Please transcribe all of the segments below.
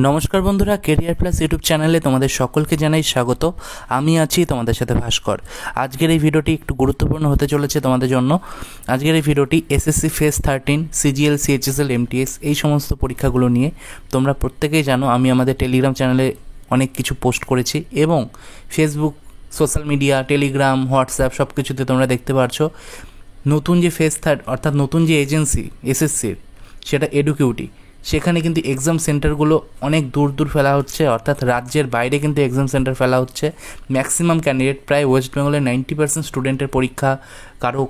নমস্কার বন্ধুরা, career plus YouTube চ্যানেলে তোমাদের সকলকে জানাই স্বাগত। আমি আছি তোমাদের সাথে ভাস্কর। আজকের এই ভিডিওটি একটু গুরুত্বপূর্ণ হতে চলেছে তোমাদের জন্য। আজকের এই ভিডিওটি SSC phase 13, CGL, CHSL, MTS এই সমস্ত পরীক্ষাগুলো নিয়ে। তোমরা প্রত্যেকেই জানো আমি আমাদের টেলিগ্রাম চ্যানেলে অনেক কিছু পোস্ট করেছি এবং Facebook, social media, Telegram, WhatsApp সব কিছুতে তোমরা দেখতে পারছো নতুন যে ফেজ 3 অর্থাৎ নতুন যে এজেন্সি এসএসসির, সেটা এডুকিউটি, সেখানে কিন্তু এক্সাম সেন্টারগুলো অনেক দূর দূর ফেলা হচ্ছে, অর্থাৎ রাজ্যের বাইরে কিন্তু এক্সাম সেন্টার ফেলা হচ্ছে। ম্যাক্সিমাম ক্যান্ডিডেট, প্রায় ওয়েস্ট বেঙ্গলের 90% স্টুডেন্টের পরীক্ষা কারো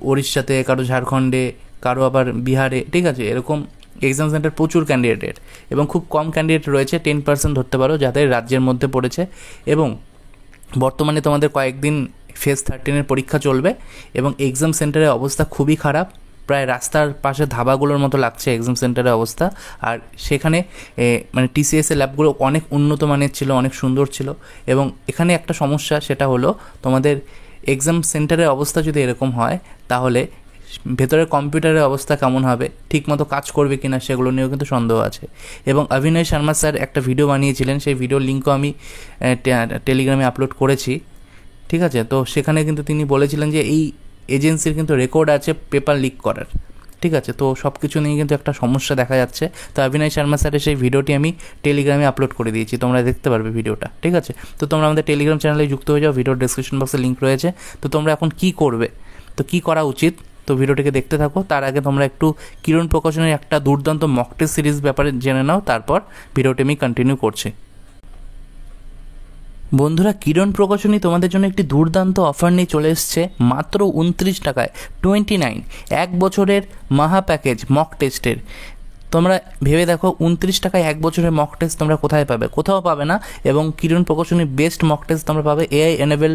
উড়িষ্যাতে, কারো ঝাড়খণ্ডে, কারো আবার বিহারে, ঠিক আছে, এরকম এক্সাম সেন্টার প্রচুর ক্যান্ডিডেটের, এবং খুব কম ক্যান্ডিডেট রয়েছে, 10% ধরতে পারো, যাদের রাজ্যের মধ্যে পড়েছে। এবং বর্তমানে তোমাদের কয়েকদিন ফেজ 13 পরীক্ষা চলবে এবং এক্সাম সেন্টারের অবস্থা খুবই খারাপ। প্রায় রাস্তার পাশে ধাবাগুলোর মতো লাগছে এক্সাম সেন্টারের অবস্থা। আর সেখানে মানে টিসিএসের ল্যাবগুলো অনেক উন্নত মানের ছিল, অনেক সুন্দর ছিল। এবং এখানে একটা সমস্যা, সেটা হলো তোমাদের এক্সাম সেন্টারের অবস্থা যদি এরকম হয়, তাহলে ভেতরের কম্পিউটারের অবস্থা কেমন হবে, ঠিকমতো কাজ করবে কিনা, সেগুলো নিয়েও কিন্তু সন্দেহ আছে। এবং অভিনয় শর্মা স্যার একটা ভিডিও বানিয়েছিলেন, সেই ভিডিওর লিঙ্কও আমি টেলিগ্রামে আপলোড করেছি, ঠিক আছে। তো সেখানে কিন্তু তিনি বলেছিলেন যে এই এজেন্সির কিন্তু রেকর্ড আছে পেপার লিক করার, ঠিক আছে। তো সব কিছু নিয়ে কিন্তু একটা সমস্যা দেখা যাচ্ছে। তো অভিনয় শর্মা স্যারের সেই ভিডিওটি আমি টেলিগ্রামে আপলোড করে দিয়েছি, তোমরা দেখতে পারবে ভিডিওটা, ঠিক আছে। তো তোমরা আমাদের টেলিগ্রাম চ্যানেলে যুক্ত হয়ে যাও, ভিডিওর ডেসক্রিপশন বক্সে লিঙ্ক রয়েছে। তো তোমরা এখন কী করবে, তো কী করা উচিত, তো ভিডিওটিকে দেখতে থাকো। তার আগে তোমরা একটু কিরণ প্রকাশনের একটা দুর্দান্ত মক টেস্ট সিরিজ ব্যাপারে জেনে নাও, তারপর ভিডিওটি আমি কন্টিনিউ করছি। বন্ধুরা, কিরণ প্রকাশনী তোমাদের জন্য একটি দুর্দান্ত অফার নিয়ে চলে এসছে মাত্র 29 টাকায়, 29, 1 বছরের মাহা প্যাকেজ মক টেস্টের। তোমরা ভেবে দেখো, 29 টাকায় 1 বছরের মক টেস্ট তোমরা কোথায় পাবে? কোথাও পাবে না। এবং কিরণ প্রকাশনীর বেস্ট মক টেস্ট তোমরা পাবে AI enabled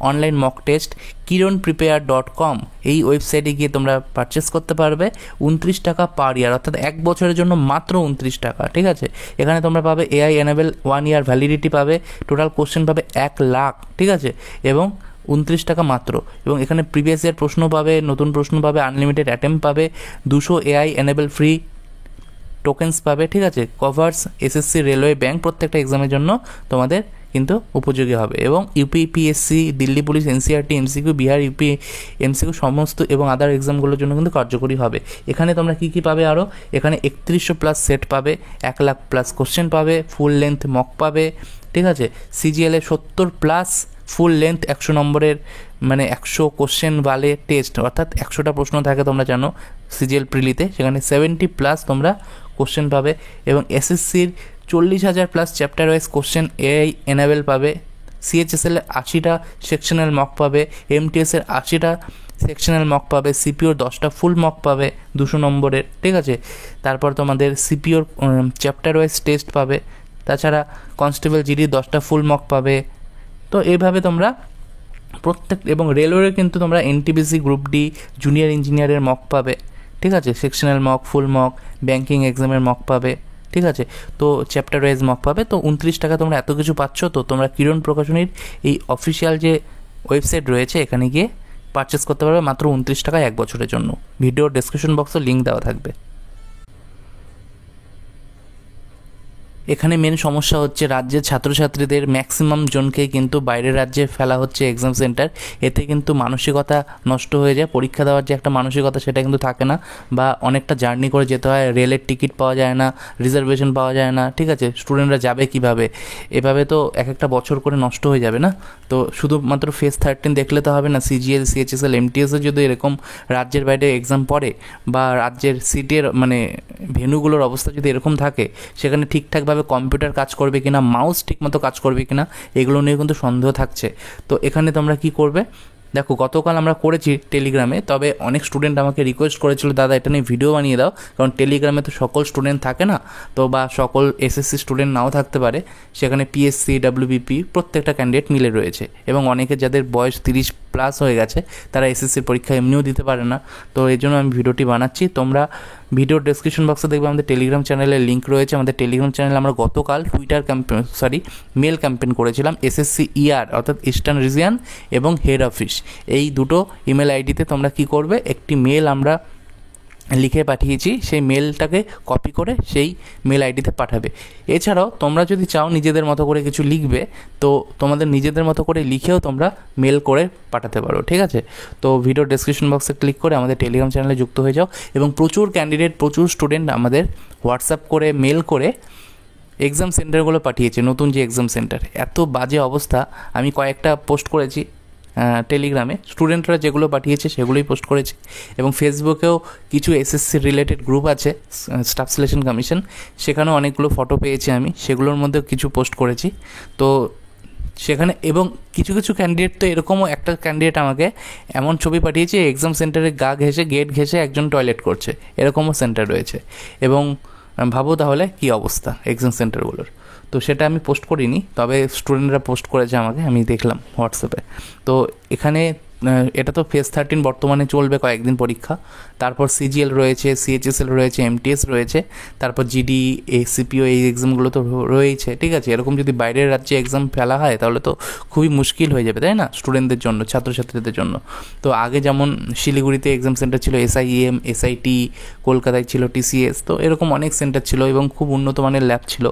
online mock test kironprepare.com, এই ওয়েবসাইটে গিয়ে তোমরা পারচেস করতে পারবে 29 টাকা পার ইয়ার, অর্থাৎ 1 বছরের জন্য মাত্র 29 টাকা, ঠিক আছে। এখানে তোমরা পাবে এআই এনেবেল 1 ইয়ার ভ্যালিডিটি পাবে, টোটাল কোশ্চেন পাবে 1 লাখ, ঠিক আছে, এবং 29 টাকা মাত্র। এবং এখানে প্রিভিয়াস ইয়ার প্রশ্ন পাবে, নতুন প্রশ্ন পাবে, আনলিমিটেড অ্যাটেম্প পাবে, 200 এআই এনেবেল ফ্রি টোকেন্স পাবে, ঠিক আছে। কভার্স এসএসসি, রেলওয়ে, ব্যাংক, প্রত্যেকটা এক্সামের জন্য তোমাদের কিন্তু উপযোগী হবে। এবং UPPSC, Delhi police, NCERT, MCQ, Bihar UP MCQ সমস্ত এবং আদার এক্সামগুলোর জন্য কিন্তু কার্যকরী হবে। এখানে তোমরা কী কী পাবে আরও? এখানে 3100 প্লাস সেট পাবে, 1 লাখ প্লাস কোশ্চেন পাবে, ফুল লেন্থ মক পাবে, ঠিক আছে। সিজিএলে 70 প্লাস ফুল লেন্থ 100 নম্বরের, মানে 100 কোশ্চেন বালে টেস্ট, অর্থাৎ 100টা প্রশ্ন থাকে তোমরা জানো সিজিএল প্রিলিতে, সেখানে 70 প্লাস তোমরা কোশ্চেন পাবে। এবং এসএসসির 40,000 plus chapter wise question AI enabled পাবে। সিএইচএসএল 80টা সেকশনাল মক পাবে, এমটিএসের 80টা সেকশনাল মক পাবে, সিপিওর 10টা ফুল মক পাবে 200 নম্বরের, ঠিক আছে। তারপর তোমাদের সিপিওর চ্যাপ্টার ওয়াইজ টেস্ট পাবে, তাছাড়া কনস্টেবল জিডি 10টা ফুল মক পাবে। তো এইভাবে তোমরা প্রত্যেক, এবং রেলওয়ে কিন্তু তোমরা এনটিপিসি গ্রুপ ডি জুনিয়র ইঞ্জিনিয়ারের মক পাবে, ঠিক আছে, sectional mock, full mock, banking এক্সামের মক পাবে, ঠিক আছে। তো চ্যাপ্টার ওয়াইজ মক পাবে। তো 29 টাকা তোমরা এত কিছু পাচ্ছ, তো তোমরা কিরণ প্রকাশনীর এই অফিসিয়াল যে ওয়েবসাইট রয়েছে, এখানে গিয়ে পারচেস করতে পারবে মাত্র 29 টাকায় 1 বছরের জন্য। ভিডিওর ডেসক্রিপশন বক্সে লিঙ্ক দেওয়া থাকবে। এখানে মেন সমস্যা হচ্ছে রাজ্যের ছাত্রছাত্রীদের ম্যাক্সিমাম জনকেই কিন্তু বাইরের রাজ্যে ফেলা হচ্ছে এক্সাম সেন্টার। এতে কিন্তু মানসিকতা নষ্ট হয়ে যায়, পরীক্ষা দেওয়ার যে একটা মানসিকতা সেটা কিন্তু থাকে না, বা অনেকটা জার্নি করে যেতে হয়, রেলের টিকিট পাওয়া যায় না, রিজার্ভেশন পাওয়া যায় না, ঠিক আছে। স্টুডেন্টরা যাবে কিভাবে? এভাবে তো এক একটা বছর করে নষ্ট হয়ে যাবে না। তো শুধুমাত্র ফেজ 13 দেখলে তো হবে না, সিজিএল, সিএইচএসএল, এমটিএসে যদি এরকম রাজ্যের বাইরে এক্সাম পড়ে, বা রাজ্যের সিটের মানে ভেন্যুগুলোর অবস্থা যদি এরকম থাকে, সেখানে ঠিকঠাকভাবে কম্পিউটার কাজ করবে কিনা, মাউস ঠিকমতো কাজ করবে কিনা, এগুলো নিয়ে কিন্তু সন্দেহ থাকছে। তো এখানে তোমরা কি করবে? দেখো, গতকাল আমরা করেছি টেলিগ্রামে, তবে অনেক স্টুডেন্ট আমাকে রিকোয়েস্ট করেছিল, দাদা এটা নিয়ে ভিডিও বানিয়ে দাও, কারণ টেলিগ্রামে তো সকল স্টুডেন্ট থাকে না, তো বা সকল এসএসসি স্টুডেন্ট নাও থাকতে পারে। সেখানে পিএসসি, ডাব্লিউবিপি প্রত্যেকটা ক্যান্ডিডেট মিলে রয়েছে, এবং অনেকে যাদের বয়স 30 প্লাস হয়ে গেছে তারা এসএসসির পরীক্ষা এমনিও দিতে পারে না। তো এই জন্য আমি ভিডিওটি বানাচ্ছি। তোমরা ভিডিওর ডেসক্রিপশন বক্সে দেখবে আমাদের টেলিগ্রাম চ্যানেলের লিঙ্ক রয়েছে। আমাদের টেলিগ্রাম চ্যানেলে আমরা গতকাল মেল ক্যাম্পেইন করেছিলাম এসএসসি ইআর, অর্থাৎ ইস্টার্ন রিজিয়ন এবং হেড অফিস, এই দুটো ইমেল আইডিতে তোমরা কি করবে, একটি মেল আমরা লিখে পাঠিয়েছি সেই মেলটাকে কপি করে সেই মেল আইডিতে পাঠাবে। এছাড়াও তোমরা যদি চাও নিজেদের মতো করে কিছু লিখবে, তো তোমাদের নিজেদের মতো করে লিখেও তোমরা মেল করে পাঠাতে পারো, ঠিক আছে? তো ভিডিও ডেসক্রিপশন বক্সে ক্লিক করে আমাদের টেলিগ্রাম চ্যানেলে যুক্ত হয়ে যাও, এবং প্রচুর ক্যান্ডিডেট, প্রচুর স্টুডেন্ট আমাদের হোয়াটসঅ্যাপ করে, মেল করে এক্সাম সেন্টারগুলো পাঠিয়েছে। নতুন যে এক্সাম সেন্টার, এত বাজে অবস্থা। আমি কয়েকটা পোস্ট করেছি টেলিগ্রামে, স্টুডেন্টরা যেগুলো পাঠিয়েছে সেগুলোই পোস্ট করেছি, এবং ফেসবুকেও কিছু এসএসসি রিলেটেড গ্রুপ আছে, স্টাফ সিলেকশন কমিশন, সেখানেও অনেকগুলো ফটো পেয়েছি আমি, সেগুলোর মধ্যে কিছু পোস্ট করেছি। তো সেখানে, এবং কিছু কিছু ক্যান্ডিডেট তো এরকমও, একটা ক্যান্ডিডেট আমাকে এমন ছবি পাঠিয়েছে এক্সাম সেন্টারে গেট ঘেঁষে একজন টয়লেট করছে, এরকমও সেন্টার রয়েছে। এবং ভাবো তাহলে কী অবস্থা এক্সাম সেন্টারগুলোর। তো সেটা আমি পোস্ট করিনি, তবে স্টুডেন্টরা পোস্ট করেছে আমাকে, আমি দেখলাম হোয়াটসঅ্যাপে। তো এখানে এটা তো ফেজ 13 বর্তমানে চলবে কয়েকদিন পরীক্ষা, তারপর সিজিএল রয়েছে, সিএইচএসএল রয়েছে, এমটিএস রয়েছে, তারপর জিডি, এসিপিও, এই এক্সামগুলো তো রয়েছে, ঠিক আছে? এরকম যদি বাইরের রাজ্যে এক্সাম ফেলা হয় তাহলে তো খুবই মুশকিল হয়ে যাবে, তাই না, স্টুডেন্টদের জন্য, ছাত্রছাত্রীদের জন্য। তো আগে যেমন শিলিগুড়িতে এক্সাম সেন্টার ছিল, এসআইএম, এসআইটি, কলকাতায় ছিল টিসিএস, তো এরকম অনেক সেন্টার ছিল এবং খুব উন্নত মানের ল্যাব ছিল,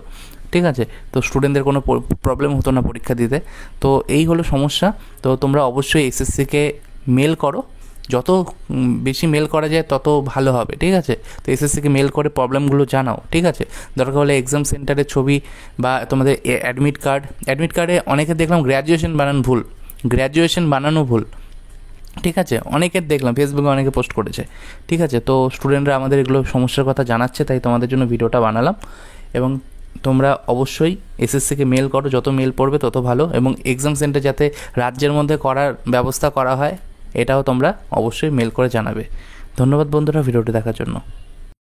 ঠিক আছে? তো স্টুডেন্টদের কোনো প্রবলেম হতো না পরীক্ষা দিতে। তো এই হলো সমস্যা। তো তোমরা অবশ্যই এসএসসিকে মেল করো, যত বেশি মেল করা যায় তত ভালো হবে, ঠিক আছে? তো এসএসসিকে মেল করে প্রবলেমগুলো জানাও, ঠিক আছে? দরকার হলে এক্সাম সেন্টারের ছবি বা তোমাদের অ্যাডমিট কার্ডে অনেকে দেখলাম গ্র্যাজুয়েশন বানানো ভুল, ঠিক আছে? অনেকের দেখলাম ফেসবুকে অনেকে পোস্ট করেছে, ঠিক আছে? তো স্টুডেন্টরা আমাদের এগুলো সমস্যার কথা জানাচ্ছে, তাই তোমাদের জন্য ভিডিওটা বানালাম। এবং তোমরা অবশ্যই এসএসসিকে মেল করো, যত মেল পড়বে তত ভালো, এবং এক্সাম সেন্টার যাতে রাজ্যের মধ্যে করার ব্যবস্থা করা হয় এটাও তোমরা অবশ্যই মেল করে জানাবে। ধন্যবাদ বন্ধুরা ভিডিওটি দেখার জন্য।